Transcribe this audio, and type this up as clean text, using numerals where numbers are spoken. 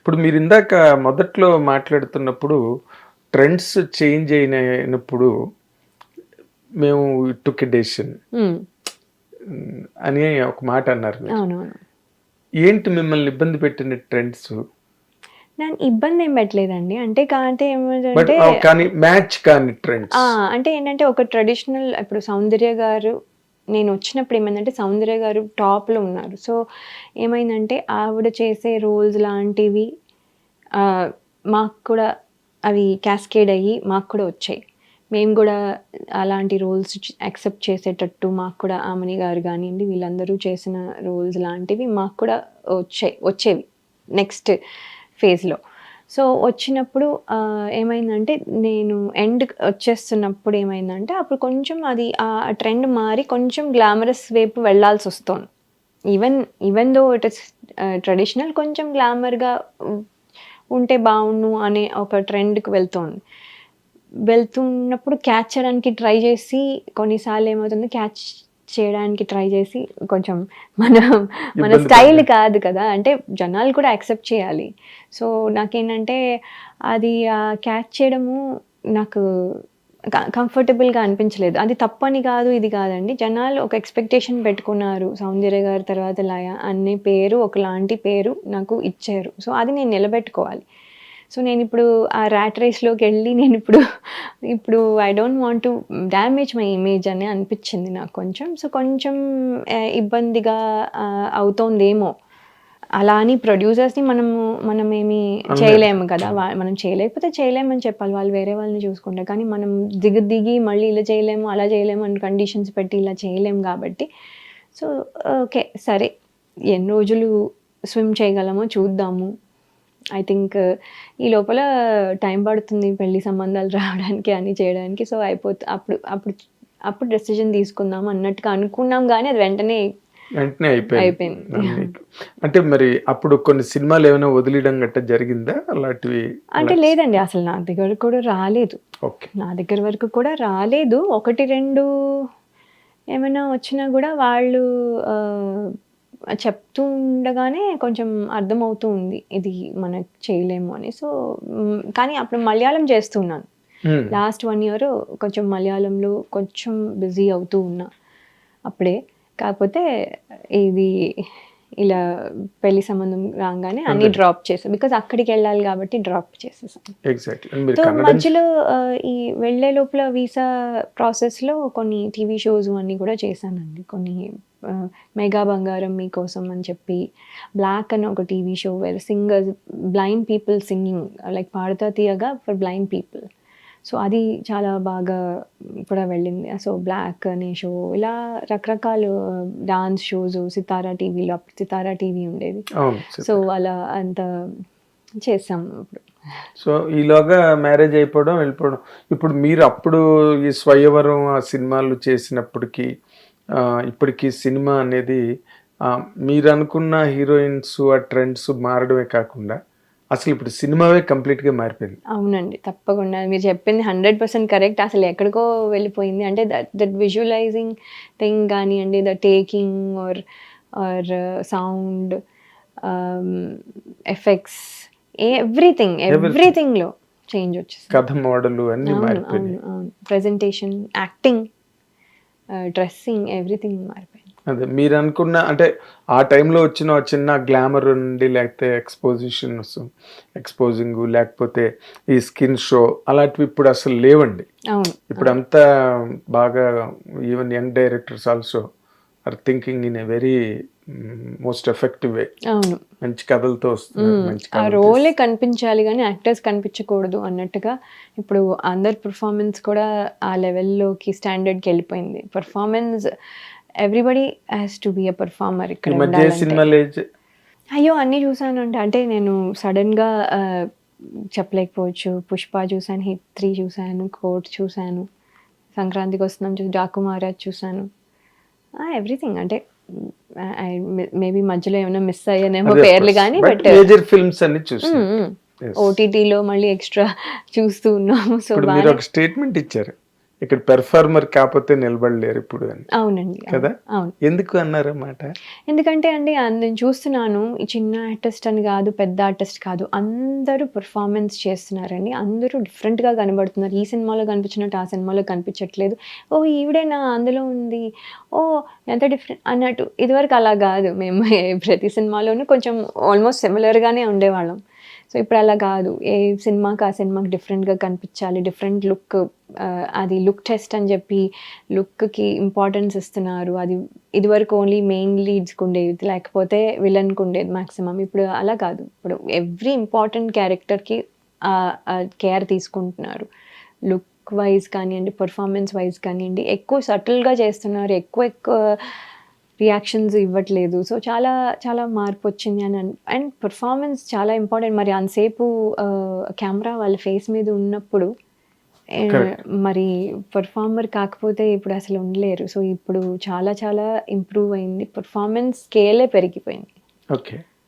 ఇప్పుడు మీరు ఇందాక మొదట్లో మాట్లాడుతున్నప్పుడు ట్రెండ్స్ చేంజ్ అయినప్పుడు మేము టుక్ డెసిషన్ ఉమ్, అని ఒక మాట అన్నారు మీరు. అవునవును. ఏంటి మిమ్మల్ని ఇబ్బంది పెట్టిన ట్రెండ్స్? నాకు ఇబ్బంది ఏం పెట్టలేదండి. అంటే బట్ ఏమంటే కానీ మ్యాచ్ కానీ ట్రెండ్స్. అంటే ఏంటంటే ఒక ట్రెడిషనల్ ఇప్పుడు సౌందర్య గారు నేను వచ్చినప్పుడు ఏమైందంటే సౌందర్య గారు టాప్లో ఉన్నారు. సో ఏమైందంటే ఆవిడ చేసే రోల్స్ లాంటివి ఆ, మాకు కూడా అవి క్యాస్కేడ్ అయ్యి మాకు కూడా వచ్చాయి. మేము కూడా అలాంటి రోల్స్ యాక్సెప్ట్ చేసేటట్టు మాకు కూడా ఆమని గారు కానివ్వండి వీళ్ళందరూ చేసిన రోల్స్ లాంటివి మాకు కూడా వచ్చేవి నెక్స్ట్ ఫేజ్లో. సో వచ్చినప్పుడు ఏమైందంటే నేను ఎండ్ వచ్చేస్తున్నప్పుడు ఏమైందంటే అప్పుడు కొంచెం అది ఆ ట్రెండ్ మారి కొంచెం గ్లామరస్ వైపు వెళ్ళాల్సి వస్తుంది. Even though it is traditional కొంచెం గ్లామర్గా ఉంటే బాగుండు అనే ఒక ట్రెండ్కి వెళ్తున్నప్పుడు క్యాచ్ చేయడానికి ట్రై చేసి కొన్నిసార్లు ఏమవుతుంది క్యాచ్ చేయడానికి ట్రై చేసి కొంచెం మన ఇబ్బంది స్టైల్ పడ్డారు. కాదు కదా, అంటే జనాలు కూడా యాక్సెప్ట్ చేయాలి. సో నాకేంటంటే అది క్యాచ్ చేయడము నాకు కంఫర్టబుల్గా అనిపించలేదు. అది తప్పని కాదు ఇది కాదండి, జనాలు ఒక ఎక్స్పెక్టేషన్ పెట్టుకున్నారు. సౌందర్య గారి తర్వాత లయ అనే పేరు ఒకలాంటి పేరు నాకు ఇచ్చారు. సో అది నేను నిలబెట్టుకోవాలి. సో నేను ఇప్పుడు ఆ ర్యాట్ రేస్లోకి వెళ్ళి నేను ఇప్పుడు I don't want to damage my image అని అనిపించింది నాకు కొంచెం. సో కొంచెం ఇబ్బందిగా అవుతోందేమో. అలా అని ప్రొడ్యూసర్స్ని మనమేమి చేయలేము కదా, మనం చేయలేకపోతే చేయలేమని చెప్పాలి, వాళ్ళు వేరే వాళ్ళని చూసుకుంటారు. కానీ మనం దిగి మళ్ళీ ఇలా చేయలేము అలా చేయలేము అని కండిషన్స్ పెట్టి ఇలా చేయలేము కాబట్టి సో ఓకే సరే ఎన్ని రోజులు స్విమ్ చేయగలమో చూద్దాము. ఐ థింక్ ఈ లోపల టైం పడుతుంది పెళ్లి సంబంధాలు రావడానికి అని చేయడానికి. సో అప్పుడు డెసిజన్ తీసుకుందాం అన్నట్టుగా అనుకున్నాం, కానీ అది వెంటనే అయిపోయింది. అంటే మరి అప్పుడు కొన్ని సినిమాలు ఏమైనా వదిలేయడం గట్ట జరిగిందా అలాంటివి? అంటే లేదండి, అసలు నా దగ్గర కూడా రాలేదు. ఓకే. నా దగ్గర వరకు కూడా రాలేదు. 1-2 ఏమైనా వచ్చినా కూడా వాళ్ళు చెప్తూ ఉండగానే కొంచెం అర్థమవుతూ ఉంది ఇది మనకు చేయలేము అని. సో కానీ అప్పుడు మలయాళం చేస్తున్నాను. లాస్ట్ 1 year కొంచెం మలయాళంలో కొంచెం బిజీ అవుతూ ఉన్నా అప్పుడే. కాకపోతే ఇది ఇలా పెళ్లి సంబంధం రాగానే అన్ని డ్రాప్ చేసాను, బికాజ్ అక్కడికి వెళ్ళాలి కాబట్టి డ్రాప్ చేసేసాను. ఎగ్జాక్ట్లీ. సో మధ్యలో ఈ వెళ్ళే లోపల వీసా ప్రాసెస్లో కొన్ని టీవీ షోస్ అన్నీ కూడా చేశానండి. కొన్ని మెగా బంగారం మీకోసం అని చెప్పి, బ్లాక్ అని ఒక TV show where singers blind people singing like Paadutha Theeyaga for blind people. So అది చాలా బాగా కూడా వెళ్ళింది. సో బ్లాక్ అనే షో, ఇలా రకరకాల డాన్స్ షోస్ సితారా టీవీలో, అప్పుడు సితారా టీవీ ఉండేది. సో అలా అంత చేసాం అప్పుడు. సో ఈలోగా మ్యారేజ్ అయిపోవడం వెళ్ళిపోవడం. ఇప్పుడు మీరు అప్పుడు ఈ స్వయంవరం ఆ సినిమాలు చేసినప్పటికీ ఇప్పటికీ సినిమా అనేది మీరు అనుకున్న హీరోయిన్స్ ఆ ట్రెండ్స్ మారడమే కాకుండా అసలు ఇప్పుడు సినిమావే కంప్లీట్గా మారిపోయింది. అవునండి, తప్పకుండా మీరు చెప్పింది 100% కరెక్ట్. అసలు ఎక్కడికో వెళ్ళిపోయింది. అంటే దట్ విజువలైజింగ్ థింగ్ కానివ్వండి, the taking or sound effects ఎవ్రీథింగ్లో చేంజ్ వచ్చేసి కథ మోడల్ అన్ని మారిపోయింది. ప్రెజెంటేషన్, యాక్టింగ్, డ్రెస్సింగ్ ఎవ్రీథింగ్ మారిపోయింది. అదే మీరు అనుకున్న అంటే ఆ టైంలో వచ్చిన చిన్న గ్లామర్ ఉండి, లేకపోతే ఎక్స్పోజింగ్, లేకపోతే ఈ స్కిన్ షో అలాంటివి ఇప్పుడు అసలు లేవండి. ఇప్పుడు అంతా బాగా even young directors also are thinking in a very most effective way. అవును, మంచి కథలతో వస్తున్నారు. ఆ రోలే కనిపించాలి కానీ యాక్టర్స్ కనిపించకూడదు అన్నట్టుగా ఇప్పుడు అందరి పర్ఫార్మెన్స్ కూడా ఆ లెవెల్లోకి స్టాండర్డ్కి వెళ్ళిపోయింది. Performance everybody has to be a performer ఇక్కడ. అయ్యో అన్నీ చూసాను అంటే నేను సడన్గా చెప్పలేకపోవచ్చు. పుష్ప చూసాను, హిట్ 3 చూసాను, కోర్ట్ చూసాను, సంక్రాంతికి వస్తున్నాం చూసి, డాకు మహారాజ్ చూసాను, ఎవ్రీథింగ్. అంటే మేబీ మధ్యలో ఏమైనా మిస్ అయ్యానేమో పేర్లు కానీ, బట్ మేజర్ ఫిల్మ్స్ అన్ని చూసాను. ఓటీటీలో మళ్ళీ ఎక్స్ట్రా చూస్తూ ఉన్నాము. సో మీరు ఒక స్టేట్మెంట్ ఇచ్చారు, ఇక్కడ పెర్ఫార్మర్ కాకపోతే నిలబడలేరు ఇప్పుడు అని అవునండి. కదా? అవును. ఎందుకు అన్నారన్నమాట? ఎందుకంటే అండి నేను చూస్తున్నాను ఈ చిన్న ఆర్టిస్ట్ అని కాదు, పెద్ద ఆర్టిస్ట్ కాదు. అందరూ పెర్ఫార్మన్స్ చేస్తున్నారండి. అందరూ డిఫరెంట్‌గా కనబడుతున్నారు. ఈ సినిమాలో కనిపించినట్టు ఆ సినిమాలో కనిపించట్లేదు. ఓహ్! ఈవిడేనా అందులో ఉంది. ఓహ్! ఎంత డిఫరెంట్ అన్నట్టు. ఇదివరకు అలా కాదు. మేము ప్రతి సినిమాలోనూ కొంచెం ఆల్మోస్ట్ సిమిలర్‌గానే ఉండేవాళ్ళం. సో, ఇప్పుడు అలా కాదు. ఏ సినిమాకి ఆ సినిమాకి డిఫరెంట్‌గా కనిపించాలి. డిఫరెంట్ లుక్ అది లుక్ టెస్ట్ అని చెప్పి లుక్‌కి ఇంపార్టెన్స్ ఇస్తున్నారు. అది ఇదివరకు ఓన్లీ మెయిన్ లీడ్స్‌కి ఉండేది. లేకపోతే విలన్‌కి ఉండేది మాక్సిమం. ఇప్పుడు అలా కాదు. ఇప్పుడు ఎవ్రీ ఇంపార్టెంట్ క్యారెక్టర్‌కి కేర్ తీసుకుంటున్నారు. లుక్ వైస్ కానియండి, పెర్ఫార్మన్స్ వైస్ కానియండి, ఎక్కువ సటిల్‌గా చేస్తున్నారు. ఎక్కువ రియాక్షన్స్ ఇవ్వట్లేదు. సో, చాలా చాలా మార్పొచ్చింది అని అండ్ పెర్ఫార్మన్స్ చాలా ఇంపార్టెంట్. మరి అంతసేపు కెమెరా వాళ్ళ ఫేస్ మీద ఉన్నప్పుడు Correct. మరి పెర్ఫార్మర్ కాకపోతే ఇప్పుడు అసలు ఉండలేరు. సో, ఇప్పుడు చాలా చాలా ఇంప్రూవ్ అయింది. పెర్ఫార్మన్స్ స్కేలే పెరిగిపోయింది. ఓకే.